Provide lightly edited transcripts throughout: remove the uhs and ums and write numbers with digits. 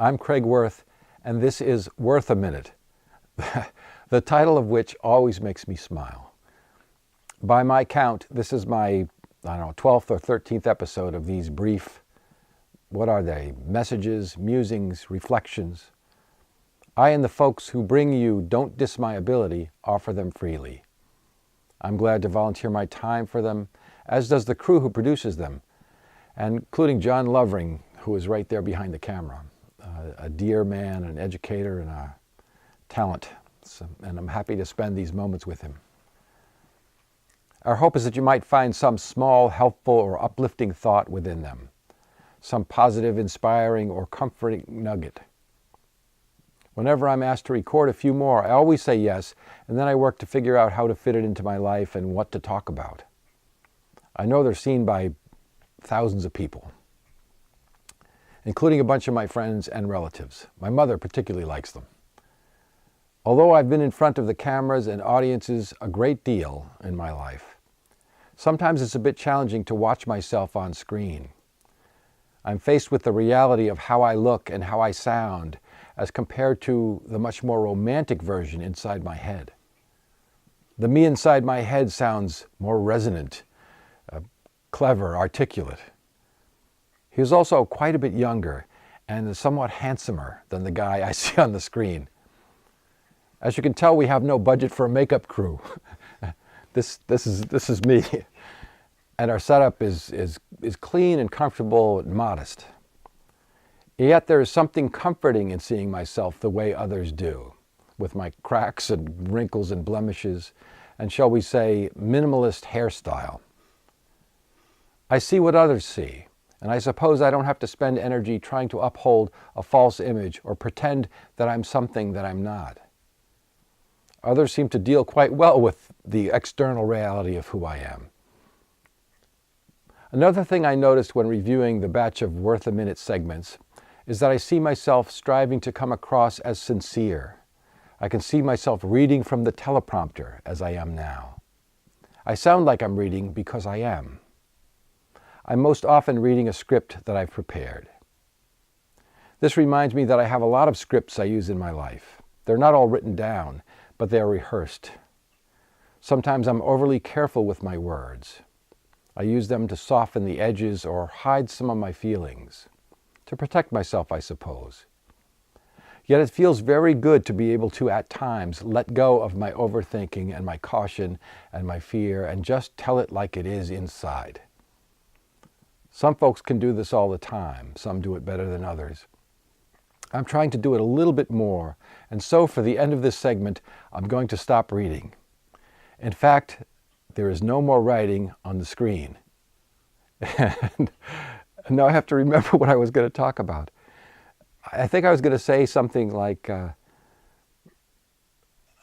I'm Craig Werth, and this is Worth a Minute, the title of which always makes me smile. By my count, this is my, 12th or 13th episode of these brief, what are they, messages, musings, reflections. I and the folks who bring you Don't Diss My Ability offer them freely. I'm glad to volunteer my time for them, as does the crew who produces them, and including John Lovering, who is right there behind the camera. A dear man, an educator, and a talent. And I'm happy to spend these moments with him. Our hope is that you might find some small, helpful, or uplifting thought within them. Some positive, inspiring, or comforting nugget. Whenever I'm asked to record a few more, I always say yes, and then I work to figure out how to fit it into my life and what to talk about. I know they're seen by thousands of people, including a bunch of my friends and relatives. My mother particularly likes them. Although I've been in front of the cameras and audiences a great deal in my life, sometimes it's a bit challenging to watch myself on screen. I'm faced with the reality of how I look and how I sound as compared to the much more romantic version inside my head. The me inside my head sounds more resonant, clever, articulate. He was also quite a bit younger and somewhat handsomer than the guy I see on the screen. As you can tell, we have no budget for a makeup crew. This is me. And our setup is clean and comfortable and modest. Yet there is something comforting in seeing myself the way others do, with my cracks and wrinkles and blemishes, and shall we say, minimalist hairstyle. I see what others see, and I suppose I don't have to spend energy trying to uphold a false image or pretend that I'm something that I'm not. Others seem to deal quite well with the external reality of who I am. Another thing I noticed when reviewing the batch of Worth a Minute segments is that I see myself striving to come across as sincere. I can see myself reading from the teleprompter as I am now. I sound like I'm reading because I am. I'm most often reading a script that I've prepared. This reminds me that I have a lot of scripts I use in my life. They're not all written down, but they are rehearsed. Sometimes I'm overly careful with my words. I use them to soften the edges or hide some of my feelings. To protect myself, I suppose. Yet it feels very good to be able to, at times, let go of my overthinking and my caution and my fear and just tell it like it is inside. Some folks can do this all the time. Some do it better than others. I'm trying to do it a little bit more, and so for the end of this segment, I'm going to stop reading. In fact, there is no more writing on the screen. And now I have to remember what I was going to talk about. I think I was going to say something like,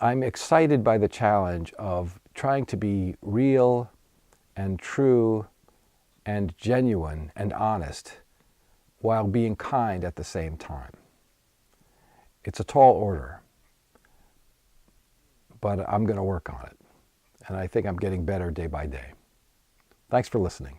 I'm excited by the challenge of trying to be real and true and genuine and honest while being kind at the same time. It's a tall order, but I'm going to work on it. And I think I'm getting better day by day. Thanks for listening.